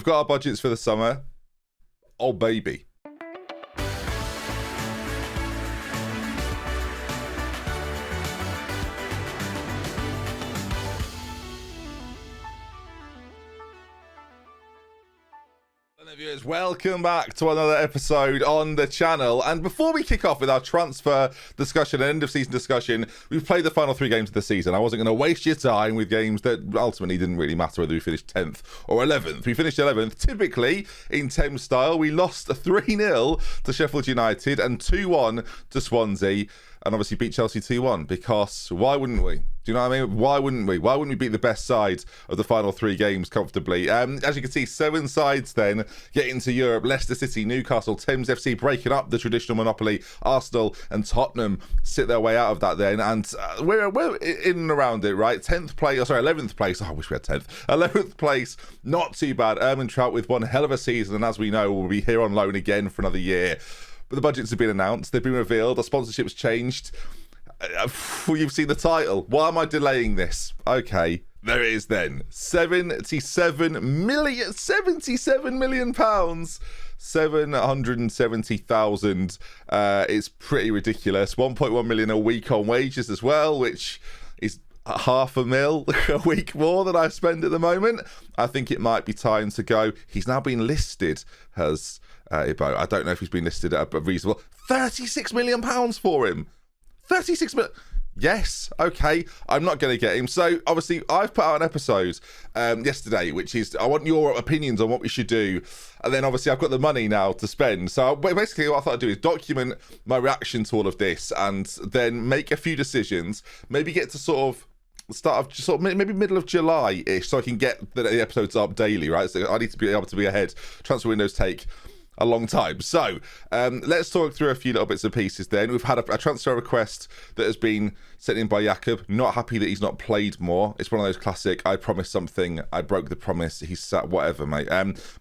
We've got our budgets for the summer. Oh, baby. Viewers, welcome back to another episode on the channel. And before we kick off with our transfer discussion and end of season discussion, we've played the final 3 games of the season. I wasn't going to waste your time with games that ultimately didn't really matter whether we finished 10th or 11th. We finished 11th, typically in Thames style. We lost 3-0 to Sheffield United and 2-1 to Swansea. And obviously beat Chelsea 2-1, because why wouldn't we? Do you know what I mean? Why wouldn't we? Why wouldn't we beat the best side of the final 3 games comfortably? As you can see, 7 sides then get into Europe. Leicester City, Newcastle, Thames FC breaking up the traditional monopoly. Arsenal and Tottenham sit their way out of that then. And we're in and around it, right? 10th place, oh, sorry, 11th place. Oh, I wish we had 10th. 11th place, not too bad. Trout with one hell of a season. And as we know, we'll be here on loan again for another year. But the budgets have been announced, they've been revealed, our sponsorship's changed. You've seen the title. Why am I delaying this? Okay, there it is then. 77 million pounds. 770,000. It's pretty ridiculous. 1.1 million a week on wages as well, which is $500,000 a week more than I spend at the moment. I think it might be time to go. He's now been listed as Ibo. I don't know if he's been listed at a reasonable £36 million for him. 36 million. Yes, okay. I'm not going to get him. So obviously I've put out an episode yesterday, which is I want your opinions on what we should do. And then obviously I've got the money now to spend. So basically what I thought I'd do is document my reaction to all of this and then make a few decisions. Maybe get to sort of maybe middle of July-ish, so I can get the episodes up daily, right? So I need to be able to be ahead. Transfer windows take a long time. So let's talk through a few little bits and pieces then. We've had a transfer request that has been sent in by Jakob. Not happy that he's not played more. It's one of those classic, I promised something, I broke the promise, he's sat whatever, mate.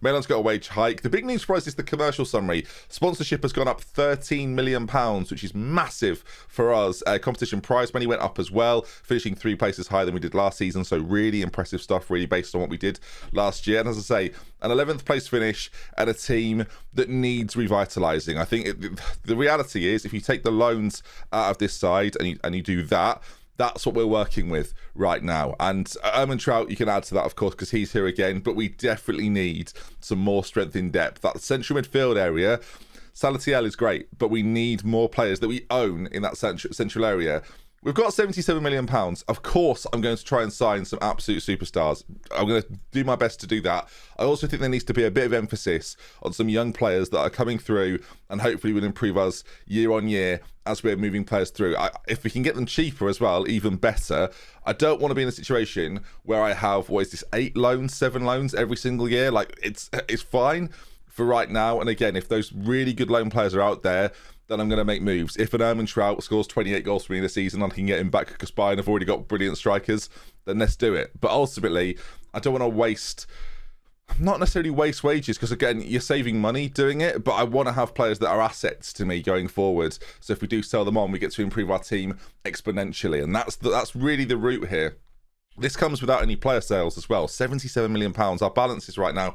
Melon's got a wage hike. The big news for us is the commercial summary. Sponsorship has gone up £13 million, which is massive for us. Competition prize money went up as well, finishing 3 places higher than we did last season. So really impressive stuff, really based on what we did last year. And as I say, an 11th place finish at a team that needs revitalising. I think the reality is, if you take the loans out of this side and you do that, that's what we're working with right now. And Trout, you can add to that, of course, because he's here again. But we definitely need some more strength in depth. That central midfield area, Salatiel is great, but we need more players that we own in that central area. We've got £77 million. Of course, I'm going to try and sign some absolute superstars. I'm going to do my best to do that. I also think there needs to be a bit of emphasis on some young players that are coming through and hopefully will improve us year on year as we're moving players through. If we can get them cheaper as well, even better. I don't want to be in a situation where I have, 8 loans, 7 loans every single year. Like, it's fine for right now. And again, if those really good loan players are out there, then I'm going to make moves. If an Trout scores 28 goals for me this season and I can get him back because Bayern have already got brilliant strikers, then let's do it. But ultimately, I don't want to not necessarily waste wages, because again, you're saving money doing it, but I want to have players that are assets to me going forward. So if we do sell them on, we get to improve our team exponentially. And that's really the route here. This comes without any player sales as well. £77 million. Our balance is right now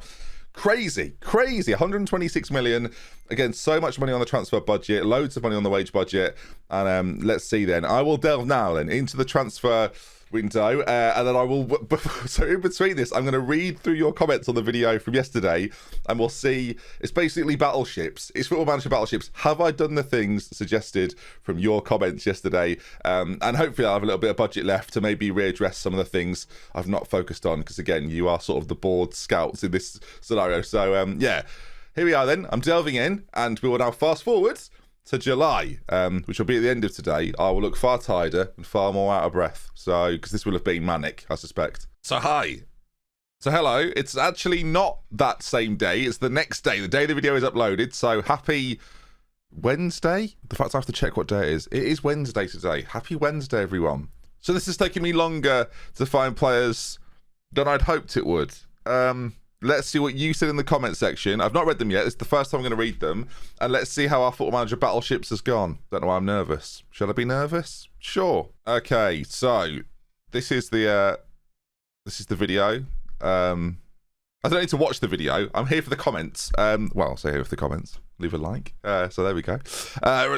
crazy 126 million. Again, so much money on the transfer budget, loads of money on the wage budget. And let's see then. I will delve now then into the transfer window, and then I will, so in between this, I'm going to read through your comments on the video from yesterday, and we'll see. It's basically battleships. It's Football Manager battleships. Have I done the things suggested from your comments yesterday? And hopefully I'll have a little bit of budget left to maybe readdress some of the things I've not focused on, because again, you are sort of the board scouts in this scenario. So yeah, here we are then. I'm delving in, and we will now fast forward to July, which will be at the end of today. I will look far tireder and far more out of breath. So, because this will have been manic, I suspect. So, hi. So, hello. It's actually not that same day. It's the next day, the day the video is uploaded. So, happy Wednesday. The fact I have to check what day it is. It is Wednesday today. Happy Wednesday, everyone. So, this is taking me longer to find players than I'd hoped it would. Let's see what you said in the comment section. I've not read them yet. It's the first time I'm going to read them. And let's see how our Football Manager Battleships has gone. Don't know why I'm nervous. Shall I be nervous? Sure. Okay, so this is the video. I don't need to watch the video. I'm here for the comments. Well, I'll say here for the comments. Leave a like. So there we go.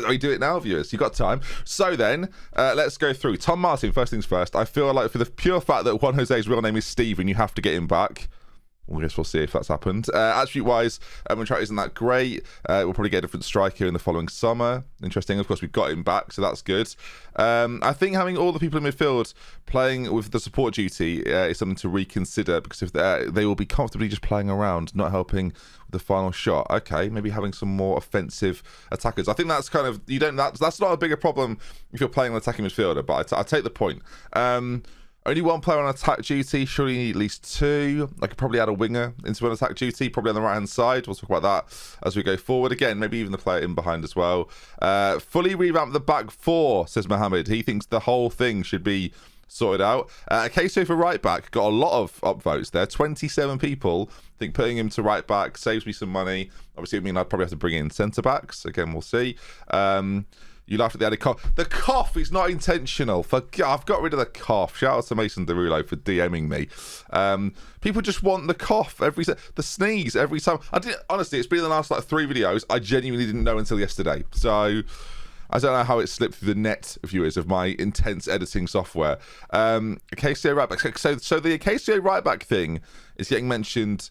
We do it now, viewers. You've got time. So then, let's go through. Tom Martin, first things first. I feel like for the pure fact that Juan Jose's real name is Steven, you have to get him back. I guess we'll see if that's happened. Attribute-wise, Montrout isn't that great. We'll probably get a different striker in the following summer. Interesting. Of course, we've got him back, so that's good. I think having all the people in midfield playing with the support duty is something to reconsider, because if they will be comfortably just playing around, not helping with the final shot. Okay, maybe having some more offensive attackers. I think that's kind of that's not a bigger problem if you're playing an attacking midfielder, but I take the point. Only one player on attack duty, surely you need at least two. I could probably add a winger into an attack duty, probably on the right-hand side. We'll talk about that as we go forward. Again, maybe even the player in behind as well. Fully revamp the back four, says Mohammed. He thinks the whole thing should be sorted out. Casey for right back got a lot of upvotes there. 27 people think putting him to right back saves me some money. Obviously, I mean, I'd probably have to bring in centre backs. Again, we'll see. You laughed at the added cough. The cough is not intentional. I've got rid of the cough. Shout out to Mason Derulo for DMing me. People just want the cough the sneeze every time. Honestly, it's been in the last like 3 videos. I genuinely didn't know until yesterday. So I don't know how it slipped through the net, viewers, of my intense editing software. KCA right back. So the KCA right back thing is getting mentioned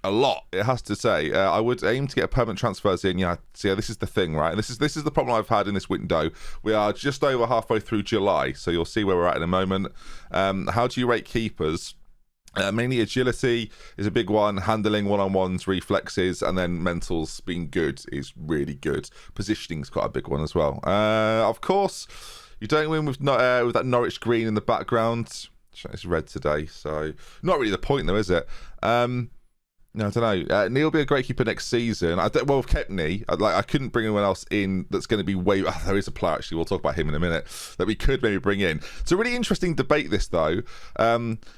a lot, it has to say. I would aim to get permanent transfers in. Yeah, so this is the thing, right? This is the problem I've had in this window. We are just over halfway through July, so you'll see where we're at in a moment. How do you rate keepers? Mainly agility is a big one, handling one-on-ones, reflexes, and then mentals being good is really good. Positioning is quite a big one as well. Of course, you don't win with that Norwich green in the background. It's red today, so not really the point though, is it? No, I don't know. Neil will be a great keeper next season. We've kept Nee. I couldn't bring anyone else in that's going to be way... there is a player, actually. We'll talk about him in a minute. That we could maybe bring in. It's a really interesting debate, this, though.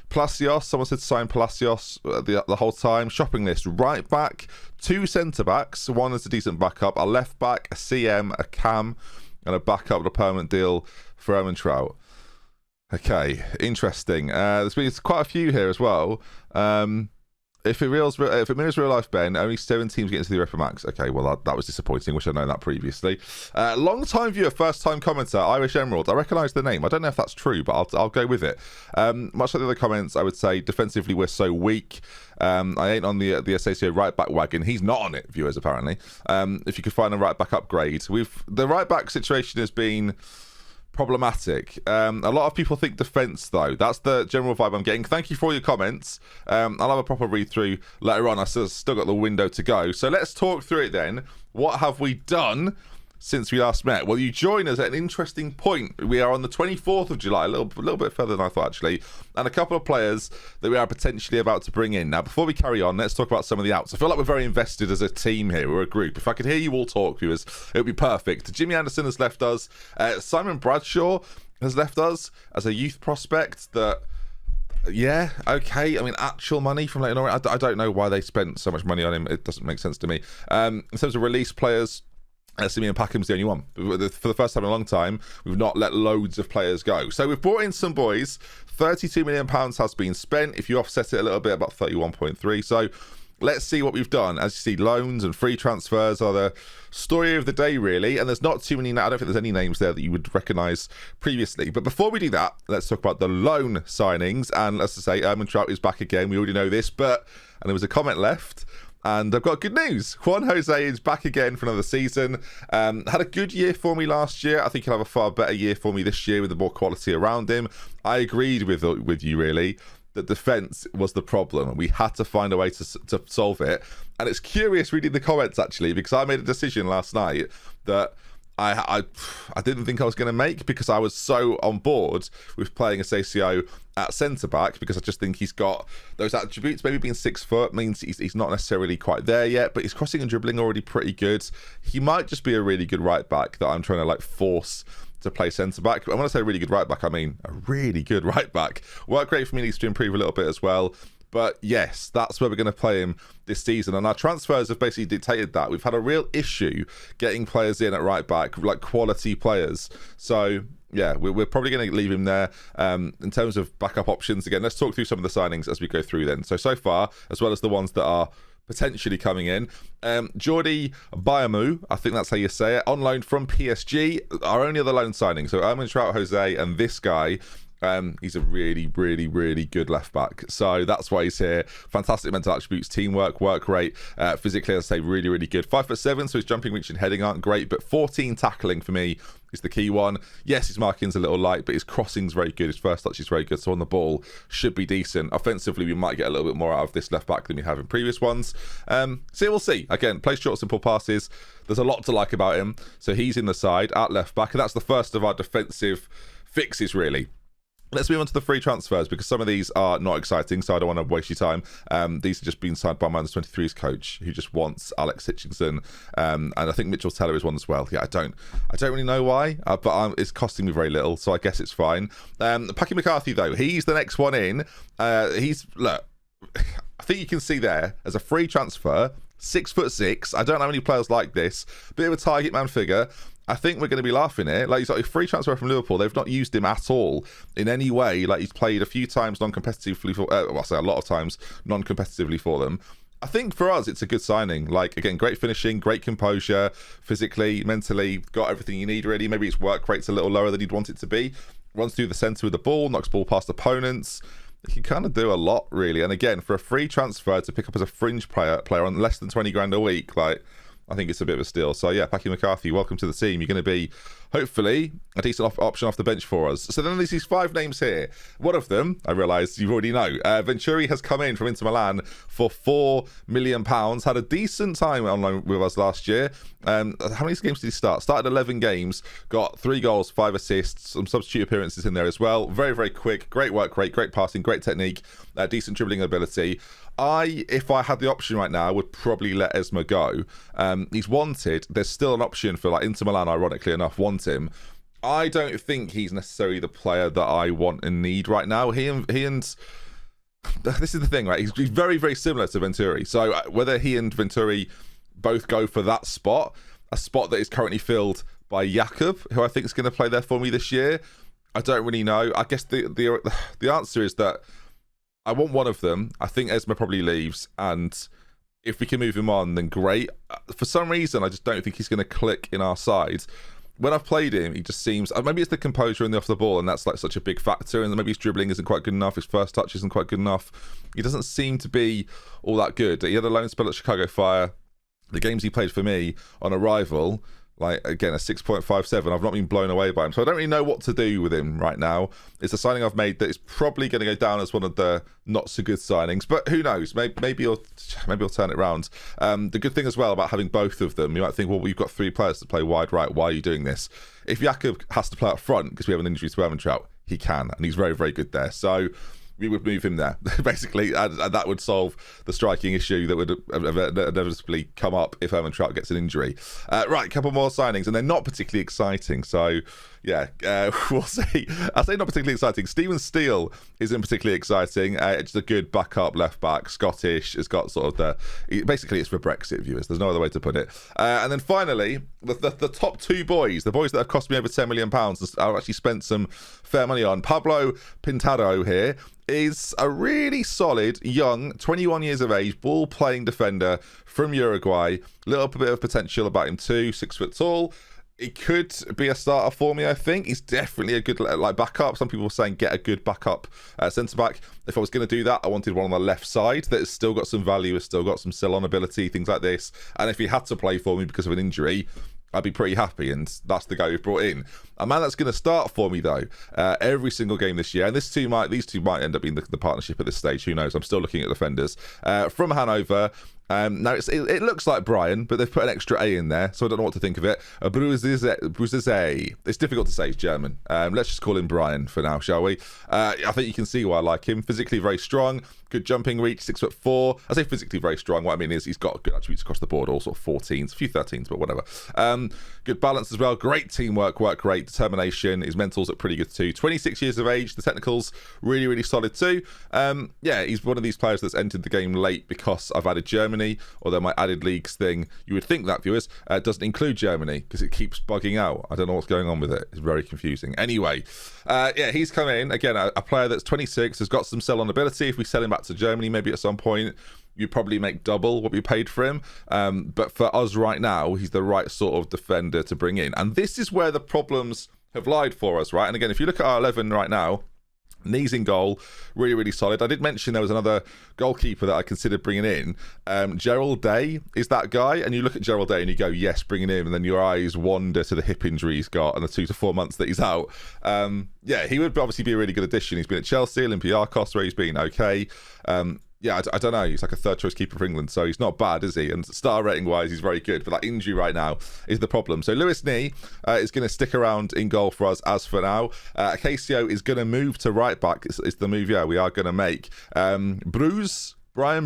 Palacios. Someone said sign Palacios the whole time. Shopping list. Right back. 2 centre-backs. One is a decent backup. A left-back. A CM. A cam. And a backup with a permanent deal for Montrout. Okay. Interesting. There's been quite a few here as well. If it mirrors real life, Ben, only 7 teams get into the Europa Max. Okay, well, that was disappointing. Wish I'd known that previously. Long-time viewer, first-time commenter, Irish Emerald. I recognise the name. I don't know if that's true, but I'll go with it. Much like the other comments, I would say defensively we're so weak. I ain't on the Asensio right-back wagon. He's not on it, viewers, apparently. If you could find a right-back upgrade. The right-back situation has been problematic. A lot of people think defense, though. That's the general vibe I'm getting. Thank you for all your comments. I'll have a proper read through later on. I still got the window to go, so let's talk through it then. What have we done since we last met? Well, you join us at an interesting point. We are on the 24th of July, a little bit further than I thought, actually, and a couple of players that we are potentially about to bring in. Now, before we carry on, let's talk about some of the outs. I feel like we're very invested as a team here. We're a group. If I could hear you all talk, viewers, it would be perfect. Jimmy Anderson has left us. Simon Bradshaw has left us as a youth prospect that... Yeah, okay. I mean, actual money from Leighton Orient. I don't know why they spent so much money on him. It doesn't make sense to me. In terms of release players, Simeon Packham's the only one. For the first time in a long time, we've not let loads of players go. So we've brought in some boys. £32 million has been spent. If you offset it a little bit, about 31.3. So let's see what we've done. As you see, loans and free transfers are the story of the day, really. And there's not too many. I don't think there's any names there that you would recognise previously. But before we do that, let's talk about the loan signings. And let's just say, Montrout is back again. We already know this, and there was a comment left. And I've got good news. Juan Jose is back again for another season. Had a good year for me last year. I think he'll have a far better year for me this year with the more quality around him. I agreed with you, really, that defence was the problem. We had to find a way to solve it. And it's curious reading the comments, actually, because I made a decision last night that I didn't think I was going to make, because I was so on board with playing Asensio at centre-back, because I just think he's got those attributes. Maybe being 6 foot means he's not necessarily quite there yet, but his crossing and dribbling already pretty good. He might just be a really good right-back that I'm trying to force to play centre-back. But when I say really good right-back, I mean a really good right-back. Work rate for me needs to improve a little bit as well. But yes, that's where we're going to play him this season. And our transfers have basically dictated that. We've had a real issue getting players in at right back, like quality players. So yeah, we're probably going to leave him there. In terms of backup options, again, let's talk through some of the signings as we go through then. So far, as well as the ones that are potentially coming in, Jordi Bayamu, I think that's how you say it, on loan from PSG, our only other loan signing. So Ermintrout, Jose, and this guy. He's a really, really, really good left back. So that's why he's here. Fantastic mental attributes, teamwork, work rate. Physically, I'd say really, really good. 5'7", so his jumping, reach, and heading aren't great, but 14 tackling for me is the key one. Yes, his marking's a little light, but his crossing's very good. His first touch is very good. So on the ball, should be decent. Offensively, we might get a little bit more out of this left back than we have in previous ones. So we'll see. Again, plays short, simple passes. There's a lot to like about him. So he's in the side at left back, and that's the first of our defensive fixes, really. Let's move on to the free transfers, because some of these are not exciting, so I don't want to waste your time. These are just being signed by my under-23's coach, who just wants Alex Hitchinson, and I think Mitchell Teller is one as well. Yeah, I don't really know why, but it's costing me very little, so I guess it's fine. Packy McCarthy, though, he's the next one in. Look, I think you can see there, as a free transfer, 6'6". I don't know many players like this. Bit of a target man figure. I think we're going to be laughing here. Like, he's got a free transfer from Liverpool. They've not used him at all in any way. Like, he's played a few times non-competitively for, well, I say a lot of times non-competitively for them. I think for us, it's a good signing. Like, again, great finishing, great composure, physically, mentally, got everything you need, really. Maybe his work rate's a little lower than you'd want it to be. Runs through the centre with the ball, knocks ball past opponents. He can kind of do a lot, really. And again, for a free transfer to pick up as a fringe player on less than 20 grand a week, like, I think it's a bit of a steal. So yeah, Packy McCarthy, welcome to the team. You're going to be, hopefully, a decent option off the bench for us. So then there's these 5 names here. One of them, I realise you already know. Venturi has come in from Inter Milan for £4 million. Had a decent time online with us last year. How many games did he start? Started 11 games, got 3 goals, 5 assists, some substitute appearances in there as well. Very, very quick, great work rate, great passing, great technique, decent dribbling ability. If I had the option right now, I would probably let Esma go. He's wanted. There's still an option for, like, Inter Milan, ironically enough, want him. I don't think he's necessarily the player that I want and need right now. He and this is the thing, right? He's very, very similar to Venturi. So whether he and Venturi both go for that spot, a spot that is currently filled by Jakub, who I think is going to play there for me this year, I don't really know. I guess the answer is that I want one of them. I think Esma probably leaves, and if we can move him on, then great. For some reason, I just don't think he's going to click in our side. When I've played him, he just seems, maybe it's the composure and the off the ball, and that's like such a big factor, and maybe his dribbling isn't quite good enough, his first touch isn't quite good enough. He doesn't seem to be all that good. He had a loan spell at Chicago Fire. The games he played for me on arrival, like, again, a 6.57. I've not been blown away by him. So I don't really know what to do with him right now. It's a signing I've made that is probably going to go down as one of the not so good signings. But who knows? Maybe he'll turn it around. The good thing as well about having both of them, you might think, well, we've got 3 players to play wide right. Why are you doing this? If Jakub has to play up front because we have an injury to Ermintrout, he can. And he's very, very good there. So we would move him there, basically, and that would solve the striking issue that would inevitably come up if Ermintrout gets an injury. Right, a couple more signings, and they're not particularly exciting, so yeah, we'll see. I say not particularly exciting. Stephen Steele isn't particularly exciting. It's a good backup left back, Scottish. It's got sort of basically it's for Brexit viewers. There's no other way to put it. And then finally, the top 2 boys, the boys that have cost me over £10 million, I've actually spent some fair money on. Pablo Pintado here is a really solid, young, 21 years of age, ball-playing defender from Uruguay. Little bit of potential about him too, 6 foot tall. He could be a starter for me, I think. He's definitely a good backup. Some people were saying get a good backup centre-back. If I was going to do that, I wanted one on the left side that has still got some value, has still got some sell-on ability, things like this. And if he had to play for me because of an injury, I'd be pretty happy, and that's the guy we've brought in. A man that's going to start for me, though, every single game this year, and these two might end up being the partnership at this stage. Who knows? I'm still looking at defenders. From Hanover. Now, it looks like Brian, but they've put an extra A in there, so I don't know what to think of it. Bruzize. It's difficult to say. It's German. Let's just call him Brian for now, shall we? I think you can see why I like him. Physically very strong, good jumping reach, 6'4". I say physically very strong. What I mean is he's got good attributes across the board, all sort of 14s, a few 13s, but whatever. Good balance as well. Great teamwork, work rate, determination. His mentals are pretty good too. 26 years of age. The technicals really, really solid too. Yeah, he's one of these players that's entered the game late because I've added German Germany, although my added leagues thing, you would think that, viewers, doesn't include Germany because it keeps bugging out. I don't know what's going on with it. It's very confusing. Anyway, yeah, he's come in. Again, a player that's 26, has got some sell-on ability. If we sell him back to Germany, maybe at some point, you probably make double what we paid for him. But for us right now, he's the right sort of defender to bring in. And this is where the problems have lied for us, right? And again, if you look at our 11 right now, Knees in goal, really, really solid. I did mention there was another goalkeeper that I considered bringing in. Gerald Day is that guy. And you look at Gerald Day and you go, yes, bring him in. And then your eyes wander to the hip injury he's got and the 2 to 4 months that he's out. Yeah, he would obviously be a really good addition. He's been at Chelsea, Olympiacos, where he's been okay. Yeah, I don't know. He's like a third choice keeper for England, so he's not bad, is he? And star rating wise, he's very good. But that injury right now is the problem. So Lewis Knee is going to stick around in goal for us as for now. Acacio is going to move to right back. It's the move, yeah, we are going to make. Brian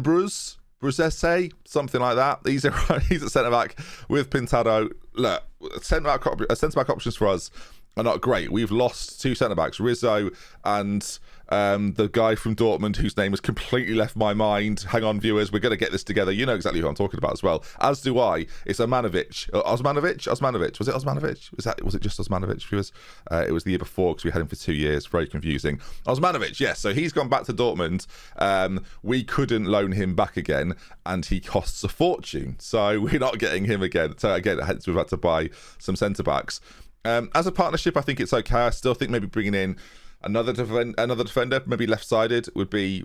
Bruzese, something like that. He's a centre back with Pintado. Look, centre back options for us are not great. We've lost 2 centre backs, Rizzo and the guy from Dortmund whose name has completely left my mind. Hang on, viewers, we're going to get this together. You know exactly who I'm talking about as well, as do I. It's Osmanovic. Osmanovic. Was it Osmanovic? Was it just Osmanovic, viewers? It was the year before because we had him for 2 years. Very confusing. Osmanovic, yes. So he's gone back to Dortmund. We couldn't loan him back again, and he costs a fortune. So we're not getting him again. So again, hence we've had to buy some centre backs. As a partnership, I think it's okay. I still think maybe bringing in another defender, maybe left-sided, would be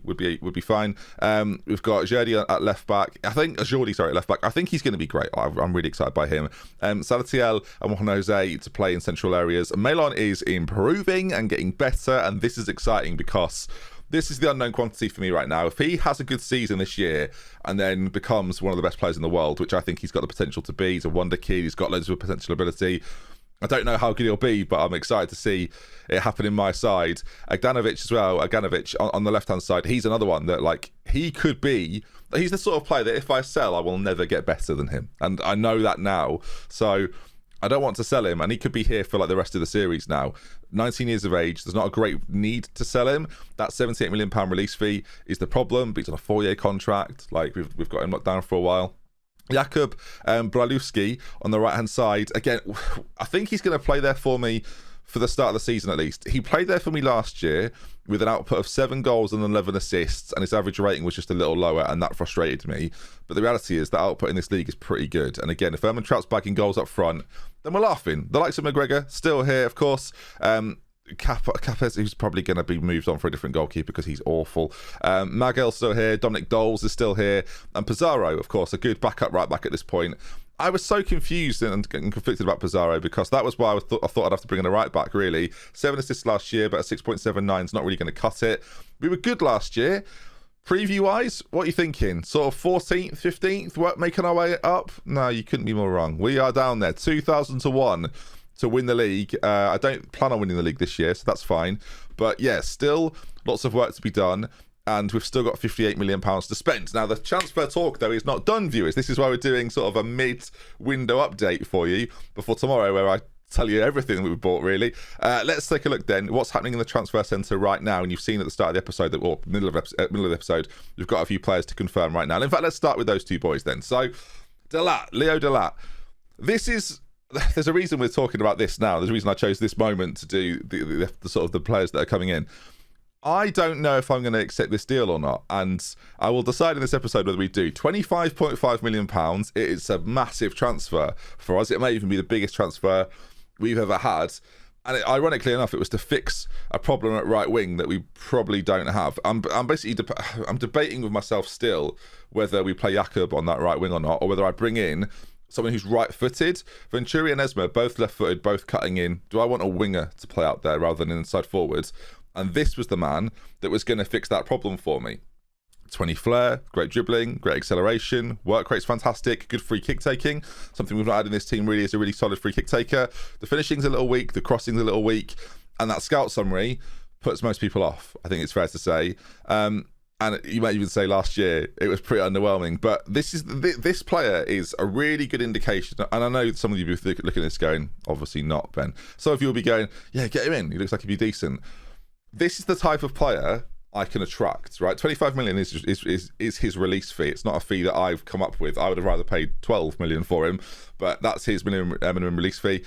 fine. We've got Jordi at left back. At left back. I think he's going to be great. I'm really excited by him. Salatiel and Juan Jose to play in central areas. Melon is improving and getting better, and this is exciting because this is the unknown quantity for me right now. If he has a good season this year and then becomes one of the best players in the world, which I think he's got the potential to be, he's a wonder kid, he's got loads of potential ability. I don't know how good he'll be, but I'm excited to see it happen in my side. Agdanovic as well. Agdanovic on the left-hand side. He's another one that, like, he could be. He's the sort of player that if I sell, I will never get better than him. And I know that now. So I don't want to sell him. And he could be here for, like, the rest of the series now. 19 years of age. There's not a great need to sell him. That £78 million release fee is the problem. But he's on a 4-year contract. Like, we've got him locked down for a while. Jakub Bralewski on the right hand side. Again, I think he's going to play there for me for the start of the season at least. He played there for me last year with an output of 7 goals and 11 assists, and his average rating was just a little lower, and that frustrated me. But the reality is that output in this league is pretty good. And again, if Erman Trout's bagging goals up front, then we're laughing. The likes of McGregor still here, of course. Capes, who's probably going to be moved on for a different goalkeeper because he's awful. Magel's still here. Dominic Doles is still here. And Pizarro, of course, a good backup right back at this point. I was so confused and conflicted about Pizarro because that was why I thought I'd have to bring in a right back, really. 7 assists last year, but a 6.79 is not really going to cut it. We were good last year. Preview-wise, what are you thinking? Sort of 14th, 15th, what, making our way up? No, you couldn't be more wrong. We are down there, 2,000 to 1. To win the league. I don't plan on winning the league this year, so that's fine. But yeah, still lots of work to be done, and we've still got £58 million to spend. Now, the transfer talk, though, is not done, viewers. This is why we're doing sort of a mid-window update for you before tomorrow, where I tell you everything that we bought, really. Let's take a look then. What's happening in the transfer centre right now? And you've seen at the start of the episode, or middle of the episode, we've got a few players to confirm right now. And in fact, let's start with those two boys then. So, Leo Delat. There's a reason we're talking about this now. There's a reason I chose this moment to do the sort of the players that are coming in. I don't know if I'm going to accept this deal or not, and I will decide in this episode whether we do. £25.5 million. It is a massive transfer for us. It may even be the biggest transfer we've ever had. And ironically enough, it was to fix a problem at right wing that we probably don't have. I'm basically I'm debating with myself still whether we play Jakub on that right wing or not, or whether I bring in someone who's right-footed. Venturi and Esma, both left-footed, both cutting in. Do I want a winger to play out there rather than an inside forwards? And this was the man that was going to fix that problem for me. 20 flair, great dribbling, great acceleration, work rate's fantastic, good free kick taking. Something we've not had in this team really is a really solid free kick taker. The finishing's a little weak, the crossing's a little weak, and that scout summary puts most people off, I think it's fair to say. And you might even say last year it was pretty underwhelming. But this player is a really good indication. And I know some of you will be looking at this going, obviously not, Ben. Some of you will be going, yeah, get him in. He looks like he'd be decent. This is the type of player I can attract, right? 25 million is his release fee. It's not a fee that I've come up with. I would have rather paid 12 million for him, but that's his minimum release fee.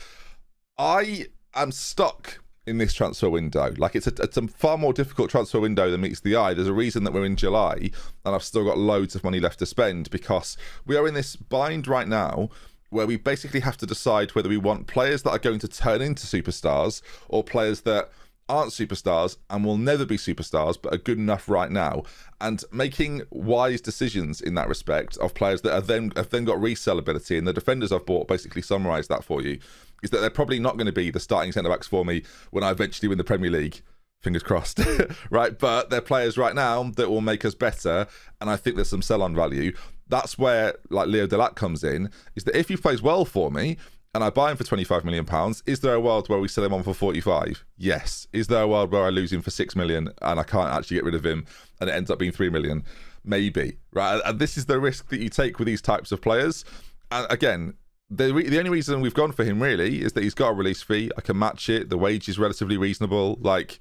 I am stuck in this transfer window. Like, it's a far more difficult transfer window than meets the eye. There's a reason that we're in July and I've still got loads of money left to spend, because we are in this bind right now where we basically have to decide whether we want players that are going to turn into superstars or players that aren't superstars and will never be superstars but are good enough right now, and making wise decisions in that respect of players that have then got resell ability. And the defenders I've bought basically summarise that for you, is that they're probably not going to be the starting centre-backs for me when I eventually win the Premier League. Fingers crossed. Right? But they're players right now that will make us better, and I think there's some sell-on value. That's where, like, Leo Delac comes in, is that if he plays well for me and I buy him for £25 million, is there a world where we sell him on for 45? Yes. Is there a world where I lose him for 6 million and I can't actually get rid of him and it ends up being 3 million? Maybe. Right? And this is the risk that you take with these types of players. And again, the only reason we've gone for him really is that he's got a release fee. I can match it. The wage is relatively reasonable. Like,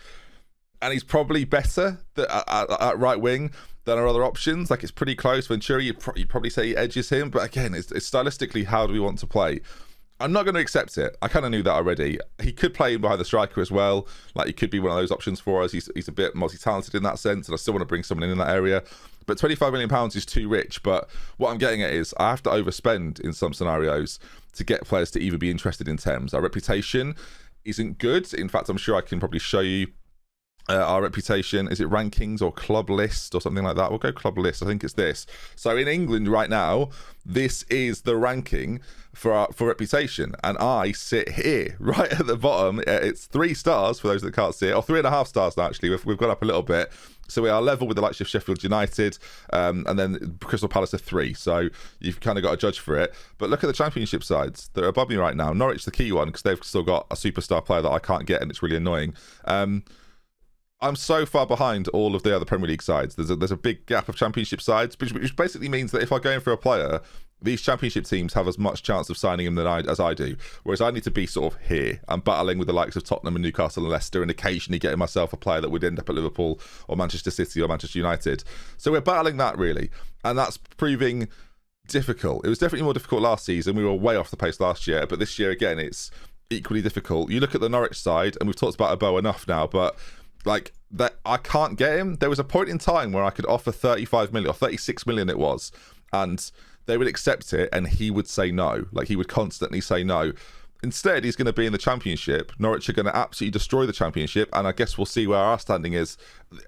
and he's probably better at right wing than our other options. Like, it's pretty close. Venturi, you'd probably say he edges him. But again, it's stylistically, how do we want to play? I'm not going to accept it. I kind of knew that already. He could play in behind the striker as well. Like, he could be one of those options for us. He's a bit multi-talented in that sense, and I still want to bring someone in that area. But £25 million is too rich. But what I'm getting at is I have to overspend in some scenarios to get players to even be interested in Thames. Our reputation isn't good. In fact, I'm sure I can probably show you our reputation. Is it rankings or club list or something like that? We'll go club list. I think it's this. So in England right now, this is the ranking for reputation, and I sit here right at the bottom. It's 3 stars for those that can't see it, or 3.5 stars now. Actually, we've gone up a little bit, so we are level with the likes of Sheffield United, and then Crystal Palace are 3. So you've kind of got to judge for it. But look at the Championship sides that are above me right now. Norwich, the key one, because they've still got a superstar player that I can't get, and it's really annoying. I'm so far behind all of the other Premier League sides. There's a big gap of Championship sides, which basically means that if I go in for a player, these Championship teams have as much chance of signing him as I do. Whereas I need to be sort of here. I'm battling with the likes of Tottenham and Newcastle and Leicester, and occasionally getting myself a player that would end up at Liverpool or Manchester City or Manchester United. So we're battling that, really. And that's proving difficult. It was definitely more difficult last season. We were way off the pace last year. But this year, again, it's equally difficult. You look at the Norwich side, and we've talked about Abo enough now, but like, that I can't get him. There was a point in time where I could offer 35 million or 36 million it was, and they would accept it and he would say no. Like, he would constantly say no. Instead, he's going to be in the Championship. Norwich are going to absolutely destroy the Championship, and I guess we'll see where our standing is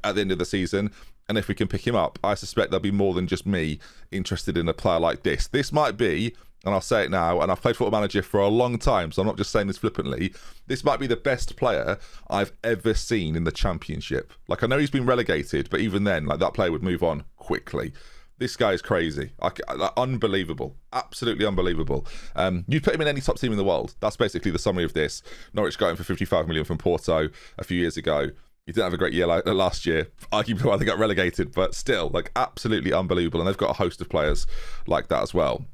at the end of the season. And if we can pick him up, I suspect there'll be more than just me interested in a player like this. This might be, and I'll say it now, and I've played Football Manager for a long time, so I'm not just saying this flippantly, this might be the best player I've ever seen in the Championship. Like, I know he's been relegated, but even then, like, that player would move on quickly. This guy is crazy. Unbelievable. Absolutely unbelievable. You'd put him in any top team in the world. That's basically the summary of this. Norwich got him for 55 million from Porto a few years ago. He didn't have a great year last year, arguably why they got relegated, but still, like, absolutely unbelievable. And they've got a host of players like that as well.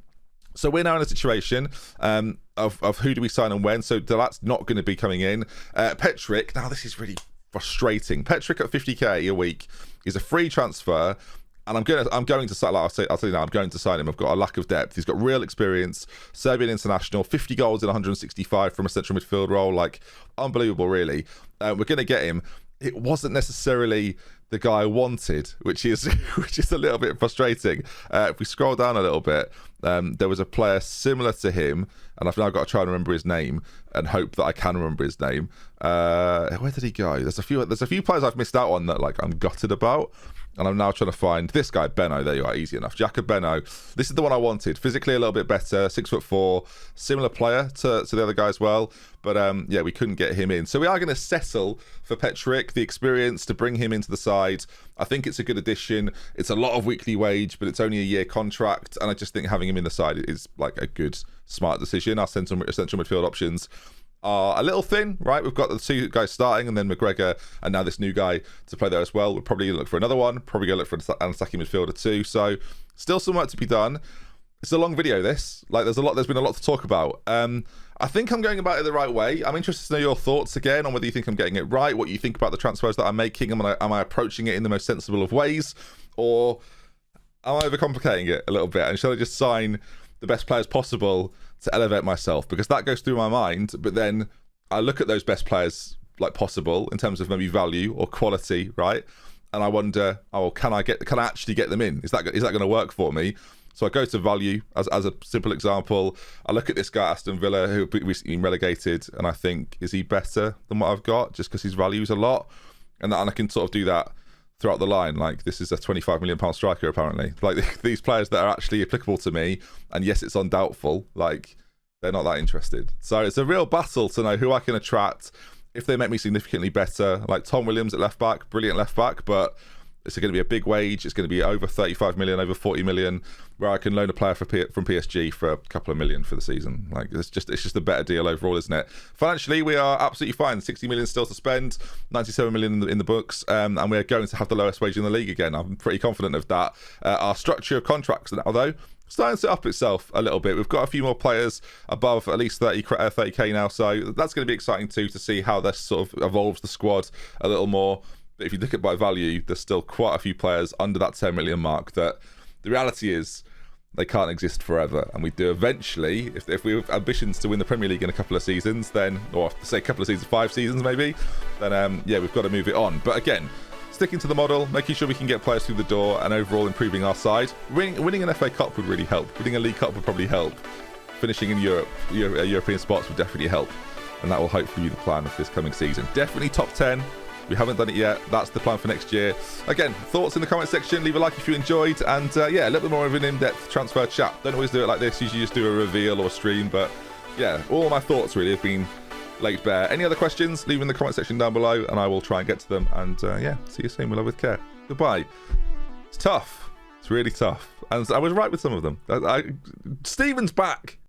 So we're now in a situation of who do we sign and when. So Delat's not going to be coming in. Petrick, now this is really frustrating. Petrick at 50k a week is a free transfer. And I'm going to sign. Like I'll tell you now, I'm going to sign him. I've got a lack of depth. He's got real experience. Serbian international, 50 goals in 165 from a central midfield role. Like, unbelievable, really. We're going to get him. It wasn't necessarily the guy I wanted, which is a little bit frustrating. If we scroll down a little bit, there was a player similar to him, and I've now got to try and remember his name and hope that I can remember his name. Where did he go? There's a few players I've missed out on that, like, I'm gutted about. And I'm now trying to find this guy, Benno. There you are, easy enough. Jacob Benno. This is the one I wanted. Physically a little bit better, 6'4", similar player to the other guy as well. But yeah, we couldn't get him in. So we are going to settle for Petrick, the experience to bring him into the side. I think it's a good addition. It's a lot of weekly wage, but it's only a year contract. And I just think having him in the side is like a good, smart decision. Our central midfield options are a little thin, right? We've got the 2 guys starting, and then McGregor, and now this new guy to play there as well. We'll probably look for another one, probably go look for an attacking midfielder too. So still some work to be done. It's a long video, this. Like, there's been a lot to talk about. I think I'm going about it the right way. I'm interested to know your thoughts again on whether you think I'm getting it right, what you think about the transfers that I'm making. Am I approaching it in the most sensible of ways? Or am I overcomplicating it a little bit? And should I just sign the best players possible to elevate myself? Because that goes through my mind, but then I look at those best players like possible in terms of maybe value or quality, right? And I wonder, can I actually get them in? Is that going to work for me? So I go to value as a simple example. I look at this guy, Aston Villa, who recently been relegated, and I think, is he better than what I've got just because his value is a lot? And I can sort of do that throughout the line. Like, this is a £25 million striker, apparently. Like, these players that are actually applicable to me, and yes, it's on doubtful, like, they're not that interested. So it's a real battle to know who I can attract if they make me significantly better. Like Tom Williams at left back, brilliant left back, but it's going to be a big wage. It's going to be over 35 million, over 40 million, where I can loan a player from PSG for a couple of million for the season. Like, it's just a better deal overall, isn't it? Financially, we are absolutely fine. 60 million still to spend, 97 million in the books, and we're going to have the lowest wage in the league again. I'm pretty confident of that. Our structure of contracts, although starting to up itself a little bit. We've got a few more players above at least 30k now, so that's going to be exciting too, to see how this sort of evolves the squad a little more. But if you look at by value, there's still quite a few players under that 10 million mark that the reality is they can't exist forever. And we do eventually, if we have ambitions to win the Premier League in a couple of seasons, then, or say a couple of seasons, 5 seasons maybe, then yeah, we've got to move it on. But again, sticking to the model, making sure we can get players through the door, and overall improving our side. Winning an FA Cup would really help. Winning a League Cup would probably help. Finishing in European spots would definitely help. And that will hopefully be the plan of this coming season. Definitely top 10. We haven't done it yet. That's the plan for next year. Again, thoughts in the comment section. Leave a like if you enjoyed. And yeah, a little bit more of an in-depth transfer chat. Don't always do it like this. Usually just do a reveal or a stream. But yeah, all my thoughts really have been laid bare. Any other questions, leave in the comment section down below and I will try and get to them. And yeah, see you soon. With love, with care. Goodbye. It's tough. It's really tough. And I was right with some of them. Stephen's back.